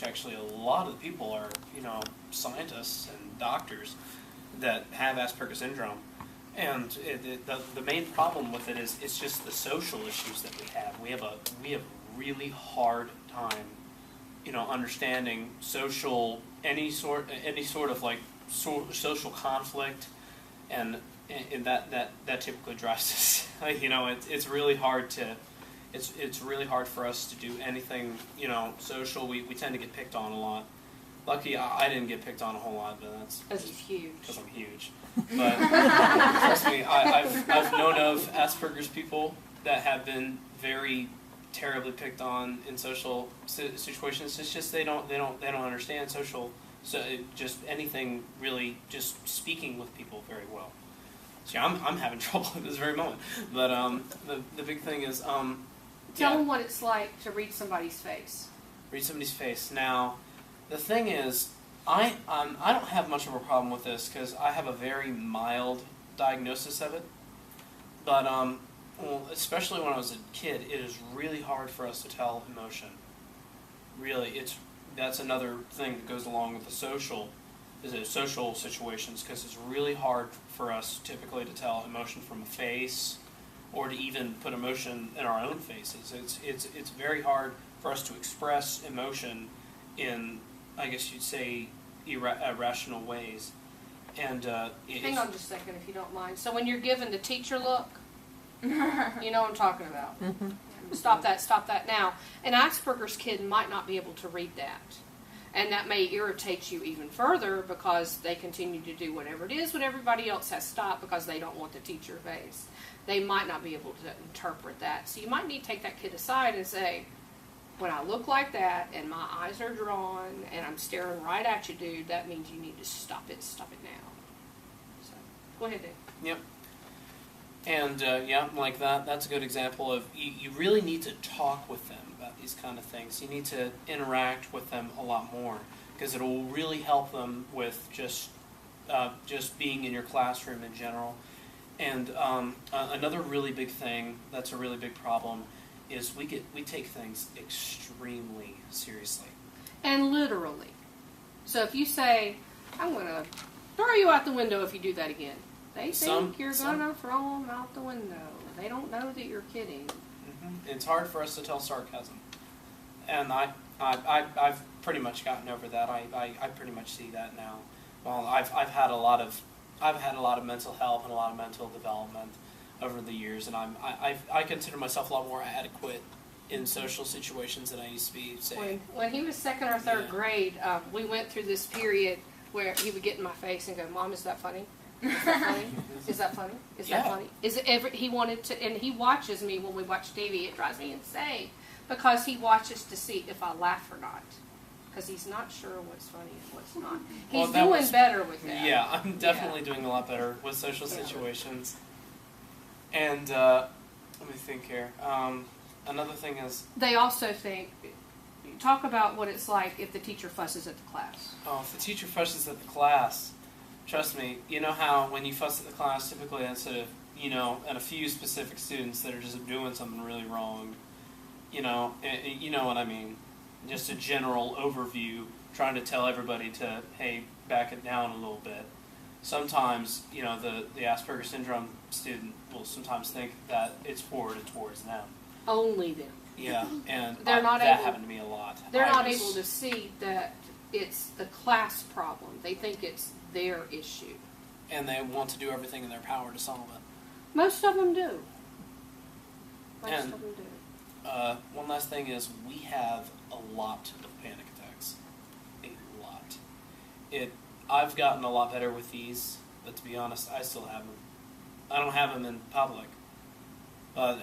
actually a lot of the people are, scientists and doctors that have Asperger's syndrome. And the main problem with it is it's just the social issues that we have. We have a really hard time, understanding any sort of like social conflict, and that typically drives us. It's really hard to. It's really hard for us to do anything, social. We tend to get picked on a lot. Lucky I didn't get picked on a whole lot, but that's because he's huge. Because I'm huge. But trust me, I've known of Asperger's people that have been very terribly picked on in social situations. It's just they don't understand social. So just anything really, just speaking with people very well. See, I'm having trouble at this very moment. But the big thing is tell them what it's like to read somebody's face. Read somebody's face. Now, the thing is, I don't have much of a problem with this because I have a very mild diagnosis of it. But especially when I was a kid, it is really hard for us to tell emotion. Really, that's another thing that goes along with the social situations, because it's really hard for us typically to tell emotion from a face, or to even put emotion in our own faces. It's very hard for us to express emotion in, I guess you'd say, irrational ways. And hang on just a second, if you don't mind. So when you're given the teacher look, you know what I'm talking about. Mm-hmm. Stop that now. An Asperger's kid might not be able to read that. And that may irritate you even further because they continue to do whatever it is when everybody else has stopped because they don't want the teacher face. They might not be able to interpret that. So you might need to take that kid aside and say, when I look like that and my eyes are drawn and I'm staring right at you, dude, that means you need to stop it now. So, go ahead, Dave. Yep. And, like that's a good example of you really need to talk with them about these kind of things. You need to interact with them a lot more because it will really help them with just being in your classroom in general. And another really big thing that's a really big problem is we take things extremely seriously. And literally. So if you say, I'm going to throw you out the window if you do that again, they think you're going to throw them out the window. They don't know that you're kidding. Mm-hmm. It's hard for us to tell sarcasm. And I've pretty much gotten over that. I pretty much see that now. Well, I've had a lot of mental health and a lot of mental development over the years, and I consider myself a lot more adequate in social situations than I used to be. Say, when he was second or third grade, we went through this period where he would get in my face and go, "Mom, is that funny? Is that funny? Is that funny? Is that funny?" Is it ever? He wanted to, and he watches me when we watch TV. It drives me insane because he watches to see if I laugh or not. Because he's not sure what's funny and what's not. He's doing better with that. Yeah, I'm definitely doing a lot better with social situations. And let me think here. Another thing is... They also think... Talk about what it's like if the teacher fusses at the class. Oh, if the teacher fusses at the class, trust me, you know how when you fuss at the class, typically that's and a few specific students that are just doing something really wrong. You know what I mean. Just a general overview, trying to tell everybody to, hey, back it down a little bit. Sometimes, the Asperger's syndrome student will sometimes think that it's forwarded towards them. Only them. Yeah, and that happened to me a lot. They're not able to see that it's the class problem. They think it's their issue. And they want to do everything in their power to solve it. Most of them do. Most of them do. One last thing is we have a lot of panic attacks. A lot. I've gotten a lot better with these, but to be honest, I still have them. I don't have them in public. But,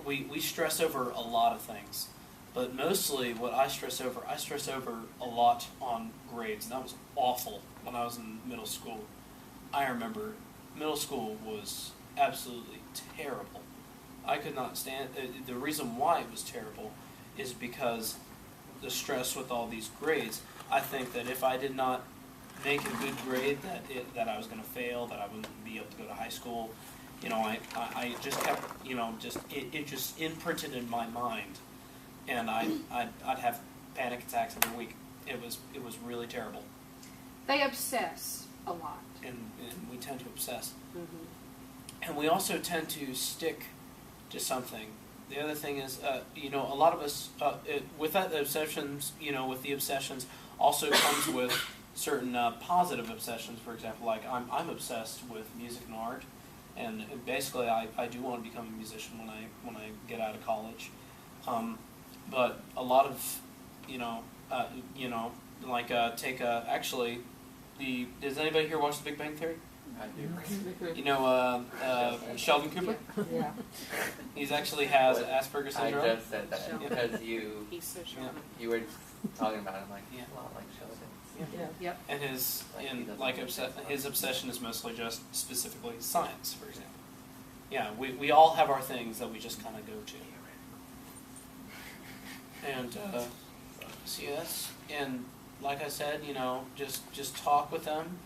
we stress over a lot of things. But mostly what I stress over a lot on grades. And that was awful when I was in middle school. I remember middle school was absolutely terrible. I could not stand it. The reason why it was terrible is because the stress with all these grades. I think that if I did not make a good grade, that I was going to fail, that I wouldn't be able to go to high school. I just kept, it just imprinted in my mind, and I'd have panic attacks every week. It was really terrible, They obsess a lot. and we tend to obsess, Mm-hmm. and we also tend to stick to something. The other thing is, a lot of us with that obsessions, with the obsessions also comes with certain positive obsessions. For example, like I'm obsessed with music and art, and basically I do want to become a musician when I get out of college. But a lot of actually does anybody here watch The Big Bang Theory? I do. Sheldon Cooper. Yeah. He's actually has Asperger's I syndrome. just said that Sheldon. because you He's so sharp. you were talking about him like Yeah. a lot like Sheldon. Yeah. Yep. And Like his obsession is mostly just specifically science, for example. Yeah, we all have our things that we just kind of go to. And and like I said, just talk with them,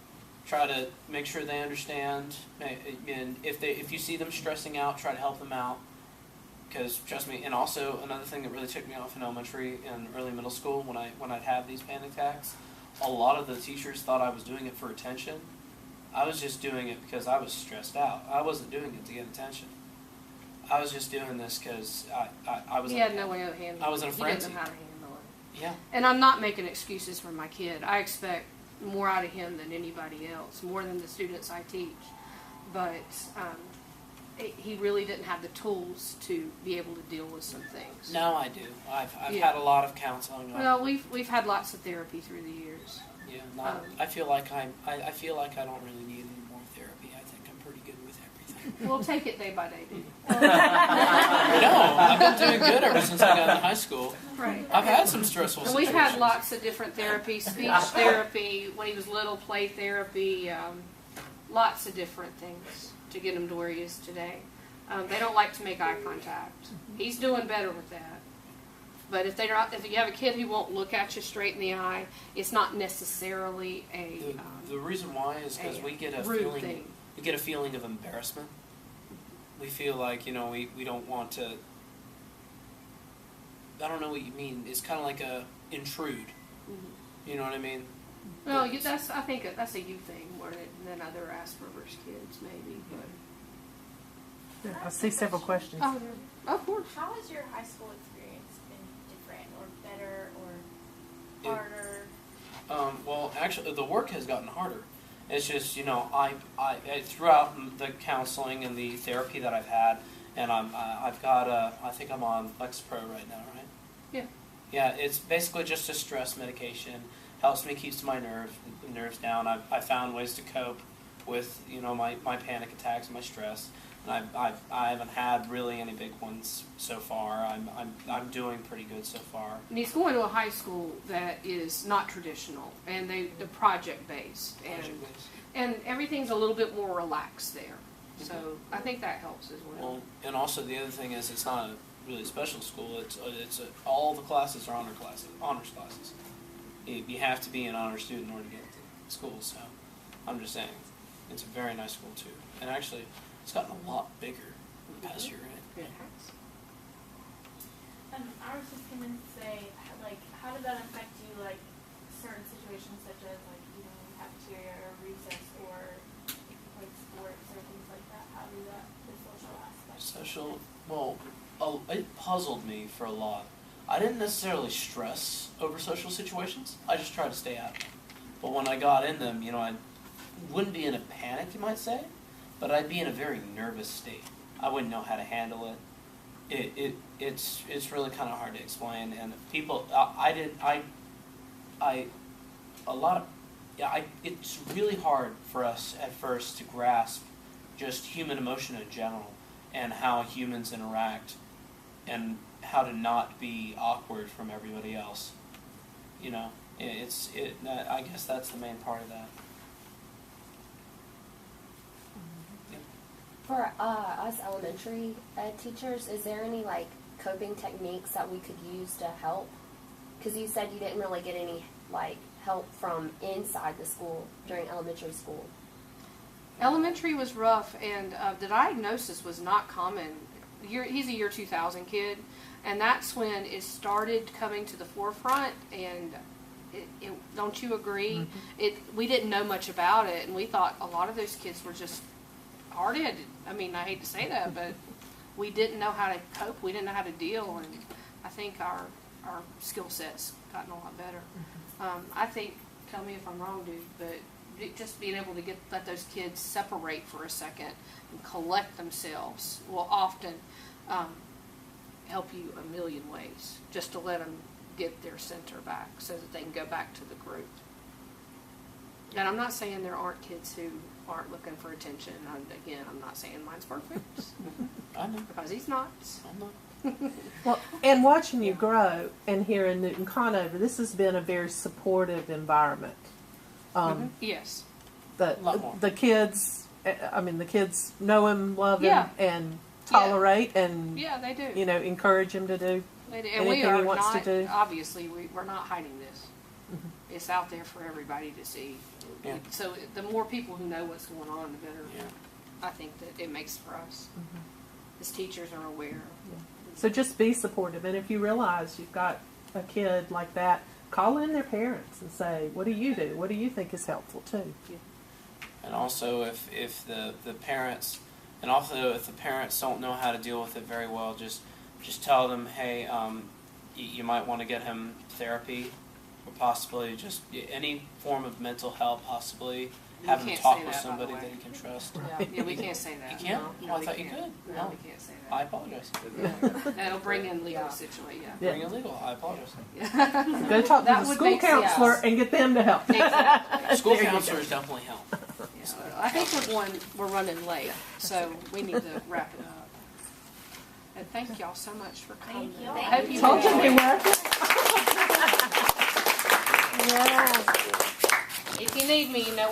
try to make sure they understand, and if you see them stressing out, try to help them out. Because trust me, and also another thing that really took me off in elementary and early middle school when I'd have these panic attacks, a lot of the teachers thought I was doing it for attention. I was just doing it because I was stressed out. I wasn't doing it to get attention. I was just doing this because I was. He had no way of handling it. I was in a He frenzy. didn't know how to handle it. Yeah. And I'm not making excuses for my kid. I expect more out of him than anybody else, more than the students I teach. But he really didn't have the tools to be able to deal with some things. Now I do. I've Yeah. had a lot of counseling. Well, we've had lots of therapy through the years. Yeah. I feel like I feel like I don't really need any more therapy. I think I'm pretty good with everything. We'll take it day by day, dude. No, I've been doing good ever since I got into high school. Right. I've had some stressful And we've situations. had lots of different therapy, speech therapy, when he was little, play therapy, lots of different things to get him to where he is today. They don't like to make eye contact. He's doing better with that. But if you have a kid who won't look at you straight in the eye, it's not necessarily The reason why is because we get a rude feeling. thing. We get a feeling of embarrassment. We feel like we don't want to. I don't know what you mean. It's kind of like a intrude. Mhm. You know what I mean? No, I think that's a you thing more than other Asperger's kids, maybe. But I see several questions. oh, of course. How has your high school experience been different or better or It- harder? Well, actually, the work has gotten harder. It's just I throughout the counseling and the therapy that I've had, and I've got I think I'm on Lexapro right now, right? Yeah. Yeah, it's basically just a stress medication. Helps me keeps my nerves down. I found ways to cope with my panic attacks and my stress. And I haven't had really any big ones so far. I'm doing pretty good so far. And he's going to a high school that is not traditional, and they're project based, and everything's a little bit more relaxed there. So I think that helps as well. Well, and also the other thing is it's not a really special school. All the classes are honors classes. You have to be an honor student in order to get to school. So I'm just saying, it's a very nice school too, and actually it's gotten a lot bigger in the past year, right? I was just going to say, how did that affect you, certain situations such as, cafeteria or recess or, sports or things like that? How did the social aspect? It puzzled me for a lot. I didn't necessarily stress over social situations. I just tried to stay out of them. But when I got in them, I wouldn't be in a panic, you might say, but I'd be in a very nervous state. I wouldn't know how to handle it. It's really kind of hard to explain. And people, it's really hard for us at first to grasp just human emotion in general and how humans interact and how to not be awkward from everybody else. I guess that's the main part of that. For us elementary teachers, is there any coping techniques that we could use to help? Because you said you didn't really get any help from inside the school during elementary school. Elementary was rough, and the diagnosis was not common. He's a year 2000 kid, And that's when it started coming to the forefront, and don't you agree? We didn't know much about it, and we thought a lot of those kids were just hard-headed. I mean, I hate to say that, but we didn't know how to cope. We didn't know how to deal, and I think our skill set's gotten a lot better. I think, tell me if I'm wrong, dude, but just being able to let those kids separate for a second and collect themselves will often help you a million ways, just to let them get their center back so that they can go back to the group. And I'm not saying there aren't kids who aren't looking for attention. Again, I'm not saying mine's perfect. I know. Because he's not. I'm not. Well, and watching you grow, and here in Newton Conover, this has been a very supportive environment. Yes. A lot more. The kids, I mean, the kids know him, love him, Yeah. and tolerate, and Yeah, they do. encourage him to do. And we anything are he wants to not, do. obviously, we're not hiding this. It's out there for everybody to see. Yeah. So the more people who know what's going on, the better. Yeah. I think that it makes for us. As teachers are aware. So just be supportive, and if you realize you've got a kid like that, call in their parents and say, "What do you do? What do you think is helpful too?" And also, if the parents, and also if the parents don't know how to deal with it very well, just tell them, hey, you might want to get him therapy, or possibly just any form of mental help, possibly have him can't talk say with that, by the somebody way. that he can trust. Yeah, we can't say that. You can't? No, Oh, I we thought you can't. could. No, No. we can't say I that. apologize. That'll bring in legal situation. Yeah. Bring illegal. I apologize. Go talk That to the would school make sense. counselor and get them to help. Exactly. School There you go. counselors definitely help. Yeah. I think we're running late, so we need to wrap it up. And thank y'all so much for coming. Thank you. I hope you Told you enjoyed they it. were. Yeah. If you need me, you know